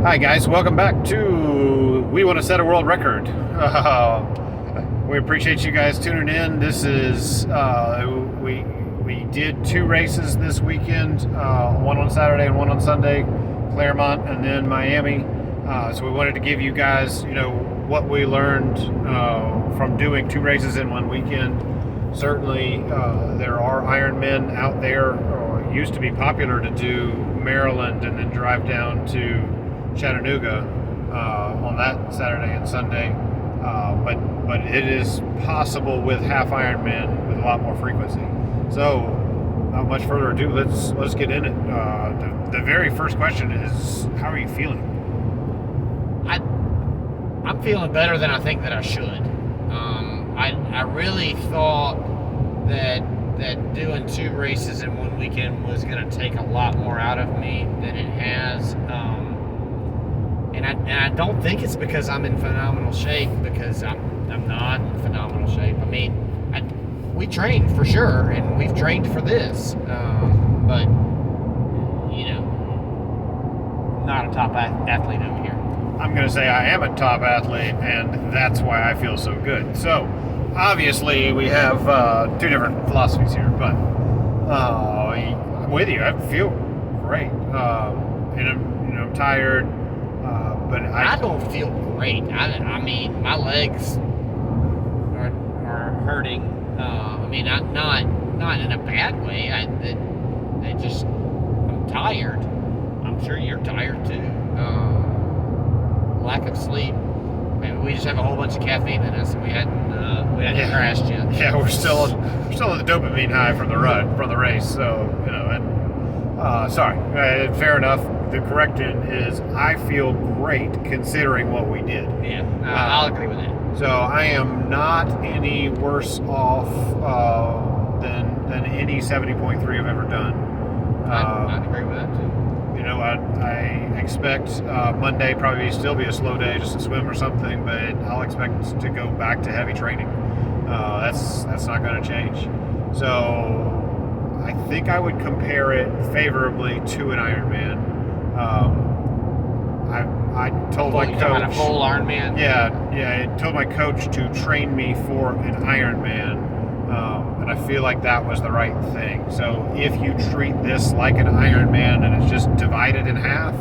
Hi guys, welcome back to We Want to Set a World Record. We appreciate you guys tuning in. This is we did 2 races this weekend, one on Saturday and one on Sunday, Claremont and then Miami. So we wanted to give you guys, what we learned from doing 2 races in one weekend. Certainly, there are Ironmen out there. It used to be popular to do Maryland and then drive down to Chattanooga on that Saturday and Sunday, but it is possible with half Ironman with a lot more frequency. So, without much further ado, let's get in it. The very first question is, how are you feeling? I'm feeling better than I think that I should. I really thought that doing 2 races in one weekend was going to take a lot more out of me than it has. And I don't think it's because I'm in phenomenal shape, because I'm not in phenomenal shape. I mean, we trained for sure, and we've trained for this, but not a top athlete over here. I'm going to say I am a top athlete, and that's why I feel so good. So, obviously, we have 2 different philosophies here, but I'm with you. I feel great, and I'm tired. But I don't feel great. I mean, my legs are hurting. I mean, not in a bad way. I'm tired. I'm sure you're tired too. Lack of sleep. Maybe we just have a whole bunch of caffeine in us, and we hadn't crashed yet. Yeah, we're still on the dopamine high from the race. So sorry. Fair enough. The correction is, I feel great considering what we did. Yeah, I'll agree with that. So I am not any worse off than any 70.3 I've ever done. I'd agree with that too. I expect Monday probably still be a slow day, just to swim or something, but I'll expect to go back to heavy training. That's not going to change. So I think I would compare it favorably to an Ironman. I told my coach, a full Ironman. Yeah, I told my coach to train me for an Ironman, and I feel like that was the right thing. So if you treat this like an Ironman and it's just divided in half,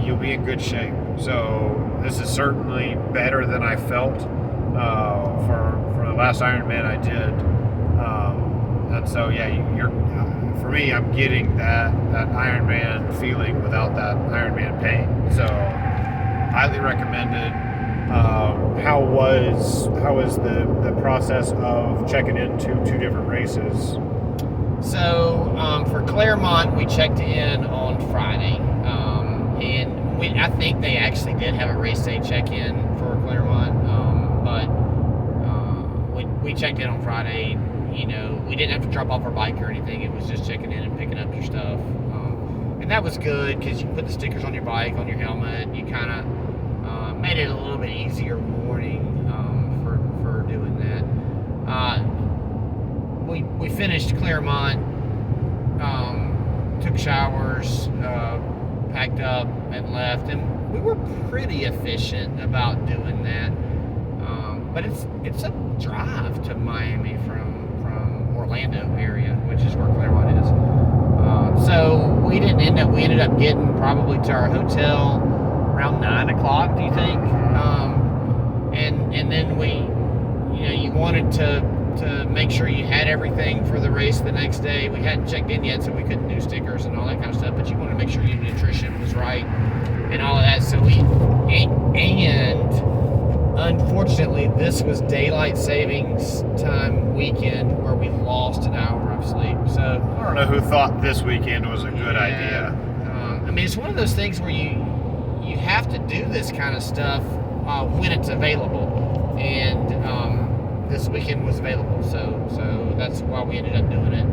you'll be in good shape. So this is certainly better than I felt for the last Ironman I did, and so for me, I'm getting that Ironman feeling without that Ironman pain. So, highly recommended. How was the process of checking into 2 different races? So, for Claremont, we checked in on Friday, and I think they actually did have a race day check-in for Claremont, but we checked in on Friday. We didn't have to drop off our bike or anything. It was just checking in and picking up your stuff. And that was good, because you put the stickers on your bike, on your helmet. You kind of made it a little bit easier morning for doing that. We finished Claremont, took showers, packed up, and left. And we were pretty efficient about doing that. But it's a drive to Miami from Orlando area, which is where Claremont is. So we ended up getting probably to our hotel around 9 o'clock. Do you think? And then you wanted to make sure you had everything for the race the next day. We hadn't checked in yet, so we couldn't do stickers and all that kind of stuff. But you wanted to make sure your nutrition was right and all of that. So unfortunately, this was daylight savings time weekend where we lost an hour of sleep. So I don't know who thought this weekend was a good idea. I mean, it's one of those things where you have to do this kind of stuff when it's available, and this weekend was available, so that's why we ended up doing it.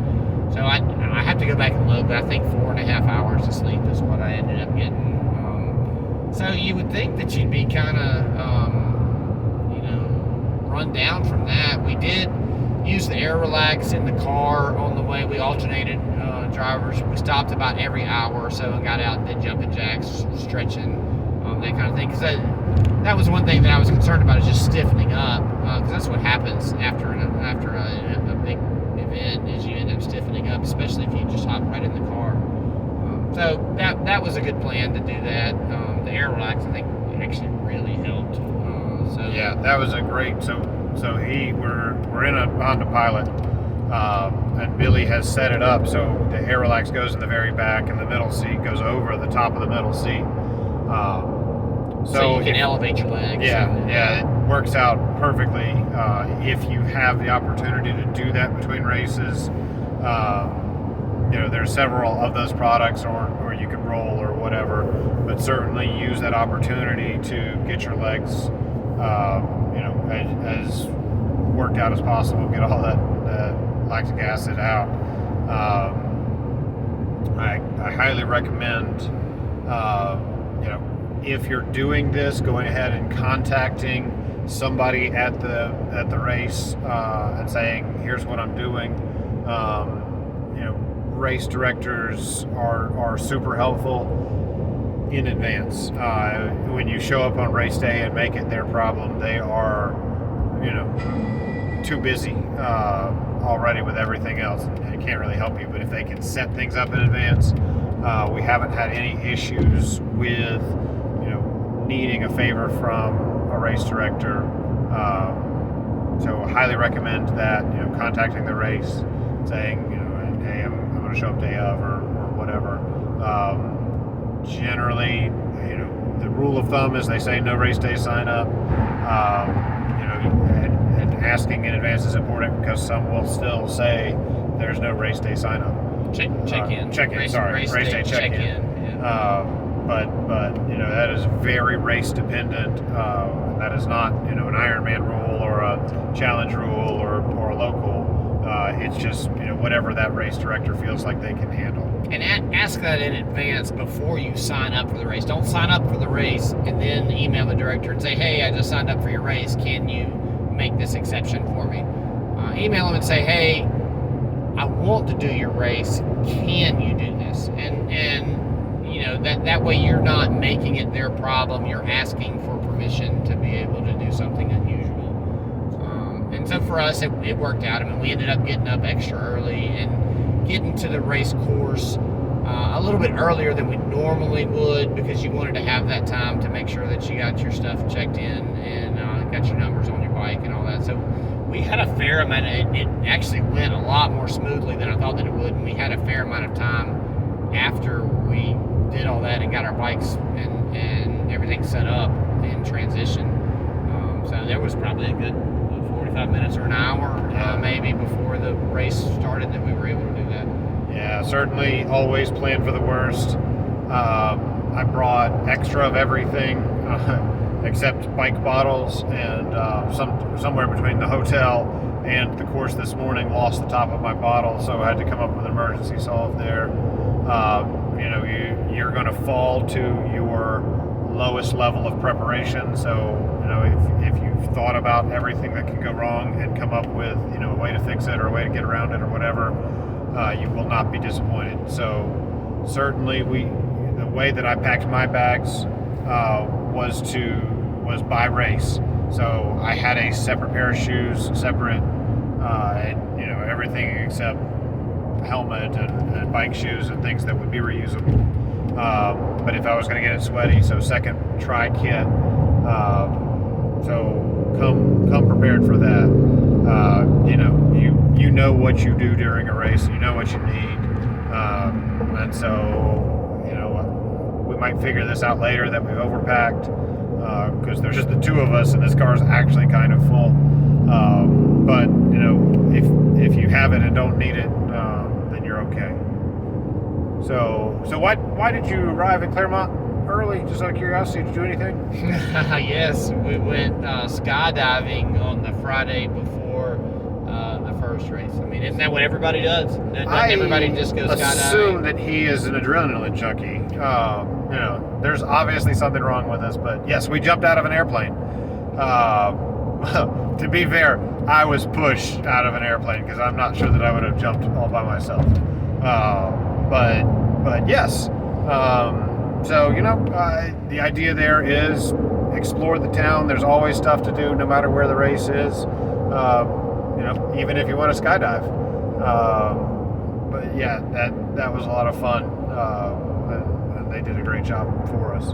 So I have to go back and look, but I think 4.5 hours of sleep is what I ended up getting. So you would think that you'd be kind of run down from that. We did use the air relax in the car on the way. We alternated drivers. We stopped about every hour or so and got out and did jumping jacks, stretching, that kind of thing. Because that was one thing that I was concerned about, is just stiffening up, because that's what happens after a big event, is you end up stiffening up, especially if you just hop right in the car. So that was a good plan to do that. The air relax, I think, actually really helped. Yeah, that was a great. So we're in a Honda Pilot, and Billy has set it up so the air relax goes in the very back, and the middle seat goes over the top of the middle seat. So you can elevate your legs. Yeah, it works out perfectly if you have the opportunity to do that between races. There's several of those products, or you can roll or whatever, but certainly use that opportunity to get your legs, as worked out as possible, get all that lactic acid out. I highly recommend, if you're doing this, going ahead and contacting somebody at the race and saying, here's what I'm doing. Race directors are super helpful in advance. When you show up on race day and make it their problem, they are, too busy already with everything else and can't really help you. But if they can set things up in advance, we haven't had any issues with, needing a favor from a race director. So highly recommend that, contacting the race, saying, hey, I'm going to show up day of or whatever. Generally, the rule of thumb is they say no race day sign up. And asking in advance is important, because some will still say there's no race day sign up. Check in. Race day check in. Yeah. But that is very race dependent. That is not an Ironman rule or a challenge rule or a local. It's just whatever that race director feels like they can handle. And ask that in advance before you sign up for the race. Don't sign up for the race and then email the director and say, hey, I just signed up for your race. Can you make this exception for me? Email them and say, hey, I want to do your race. Can you do this? And that way you're not making it their problem. You're asking for permission to be able to do something unusual. And so for us, it worked out. I mean, we ended up getting up extra early and getting to the race course a little bit earlier than we normally would, because you wanted to have that time to make sure that you got your stuff checked in and got your numbers on your bike and all that. So we had a fair amount. It actually went a lot more smoothly than I thought that it would, and we had a fair amount of time after we did all that and got our bikes and everything set up in transition. So there was probably a good 45 minutes or an hour maybe before the race started that we were able to do that. Yeah, certainly always plan for the worst. I brought extra of everything except bike bottles, and somewhere between the hotel and the course this morning lost the top of my bottle, so I had to come up with an emergency solve there. You're going to fall to your lowest level of preparation, so if you've thought about everything that can go wrong and come up with a way to fix it or a way to get around it or whatever, you will not be disappointed. So certainly the way that I packed my bags was by race. So I had a separate pair of shoes, separate everything except helmet and bike shoes and things that would be reusable. But if I was going to get it sweaty, so second tri kit. So come prepared for that. You know what you do during a race. You know what you need, and so we might figure this out later that we've overpacked, because there's just the two of us and this car is actually kind of full. But if you have it and don't need it, then you're okay. So why did you arrive in Claremont early? Just out of curiosity, did you do anything? Yes, we went skydiving on the Friday before the first race. I mean, isn't that what everybody does? Everybody just goes skydiving? I assume that he is an adrenaline junkie. There's obviously something wrong with us, but yes, we jumped out of an airplane. To be fair, I was pushed out of an airplane because I'm not sure that I would have jumped all by myself. But yes, So, the idea there is explore the town. There's always stuff to do no matter where the race is, even if you want to skydive. But yeah, that was a lot of fun. And they did a great job for us.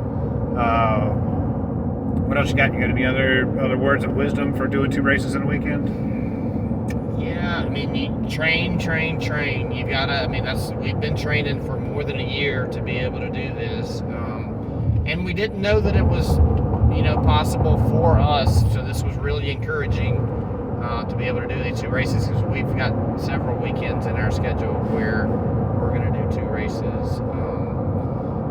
What else you got? You got any other words of wisdom for doing 2 races in a weekend? Yeah, I mean, you train. You gotta. We've been training for more than a year to be able to do this, and we didn't know that it was, possible for us. So this was really encouraging to be able to do these 2 races, because we've got several weekends in our schedule where we're going to do 2 races.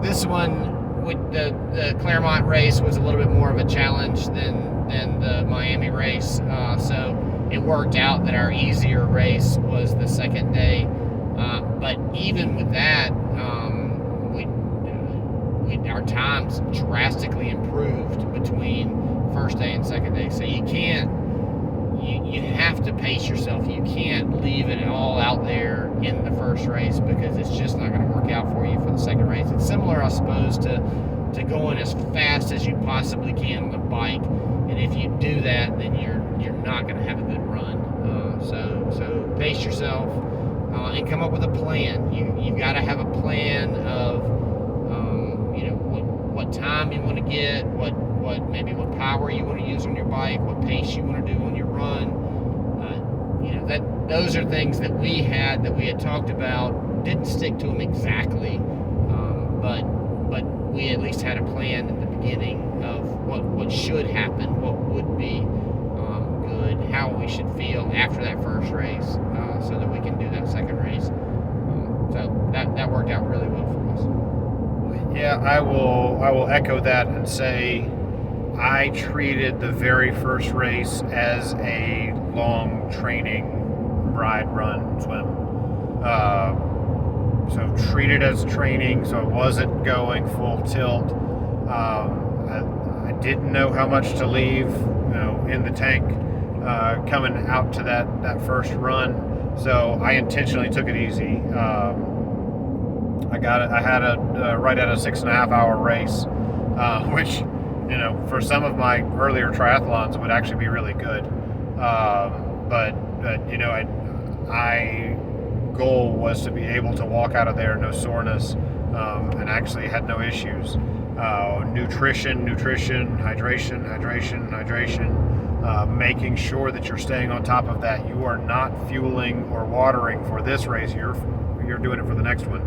This one, with the Claremont race, was a little bit more of a challenge than the Miami race. So it worked out that our easier race was the second day. But even with that, our times drastically improved between first day and second day. So you have to pace yourself. You can't leave it all out there in the first race, because it's just not going to work out for you for the second race. It's similar, I suppose, to going as fast as you possibly can on the bike. And if you do that, then you're not going to have a good run. So pace yourself and come up with a plan. You've got to have a plan of what time you want to get, what power you want to use on your bike, what pace you want to do on your run. Those are things that we had talked about. Didn't stick to them exactly, but we at least had a plan in the beginning of what should happen, what would be good, how we should feel after that first race, so that we can do that second race. So that worked out really well for us. Yeah, I will echo that and say I treated the very first race as a long training ride, run, swim. So treat it as training, so I wasn't going full tilt. I didn't know how much to leave, in the tank coming out to that first run. So I intentionally took it easy. I had right at a 6.5 hour race, which, for some of my earlier triathlons would actually be really good. But I goal was to be able to walk out of there no soreness, and actually had no issues. Nutrition, hydration, making sure that you're staying on top of that. You are not fueling or watering for this race. You're doing it for the next one.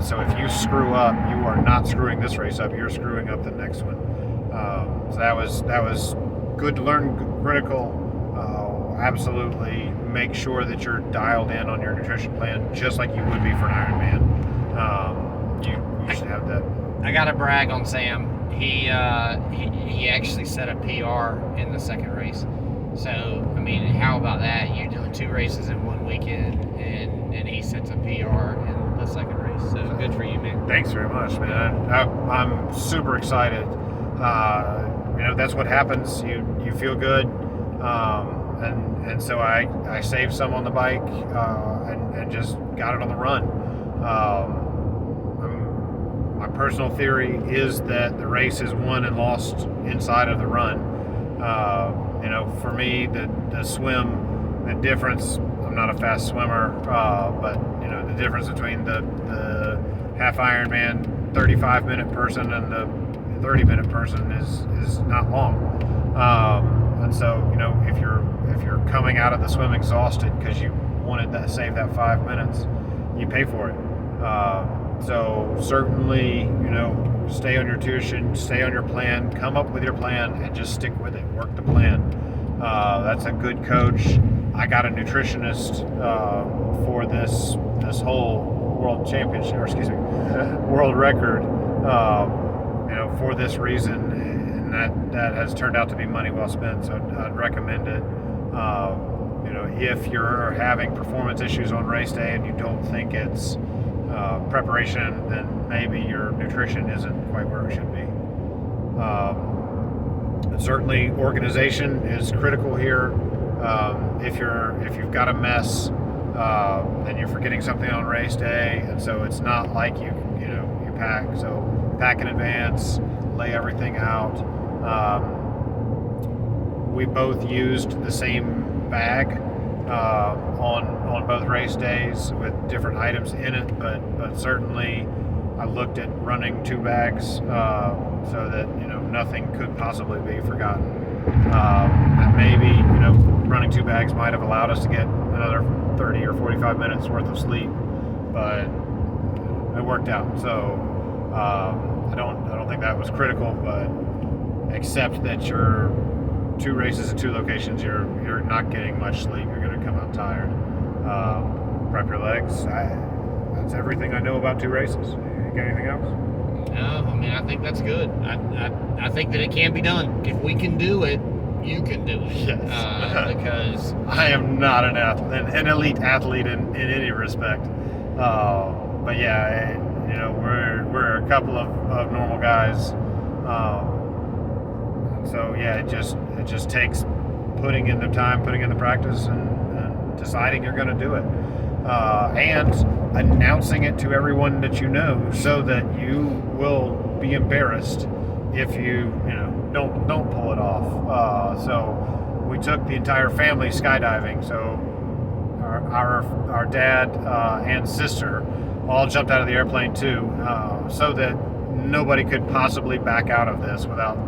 So if you screw up, you are not screwing this race up. You're screwing up the next one. So that was good to learn, critical. Absolutely make sure that you're dialed in on your nutrition plan, just like you would be for an Ironman. You should have that. I gotta brag on Sam. He actually set a PR in the second race. So how about that? You're doing 2 races in 1 weekend, and he sets a PR in the second race. So good for you, man. Thanks very much, man. I'm super excited. That's what happens. You feel good. And so I saved some on the bike, and just got it on the run. My personal theory is that the race is won and lost inside of the run. For me, the swim, the difference, I'm not a fast swimmer, but the difference between the half Ironman 35-minute person and the 30-minute person is not long. And so, if you're coming out of the swim exhausted because you wanted to save that 5 minutes, you pay for it. So certainly, stay on your tuition, stay on your plan, come up with your plan, and just stick with it. Work the plan. That's a good coach. I got a nutritionist for this whole world championship, or excuse me, world record, for this reason. That has turned out to be money well spent, so I'd recommend it. If you're having performance issues on race day and you don't think it's preparation, then maybe your nutrition isn't quite where it should be. Certainly, organization is critical here. If you've got a mess, and you're forgetting something on race day, and so it's not like you pack. So pack in advance, lay everything out. We both used the same bag on both race days with different items in it, but certainly I looked at running 2 bags so that nothing could possibly be forgotten. And maybe running 2 bags might have allowed us to get another 30 or 45 minutes worth of sleep, but it worked out. So I don't think that was critical, but except that you're 2 races at 2 locations, you're not getting much sleep. You're going to come out tired. Prep your legs. That's everything I know about 2 races. You got anything else? No, I mean, I think that's good. I think that it can be done. If we can do it, you can do it. Yes. Because I am not an elite athlete in any respect. But yeah, we're a couple of normal guys. So yeah, it just takes putting in the time, putting in the practice, and deciding you're going to do it, and announcing it to everyone that you know, so that you will be embarrassed if you don't pull it off. So we took the entire family skydiving. So our dad and sister all jumped out of the airplane too, so that nobody could possibly back out of this without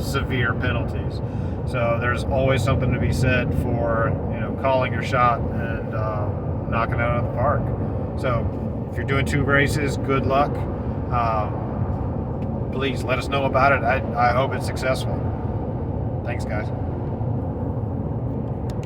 severe penalties. So there's always something to be said for calling your shot and knocking it out of the park. So if you're doing 2 races, good luck. Please let us know about it. I hope it's successful. Thanks, guys.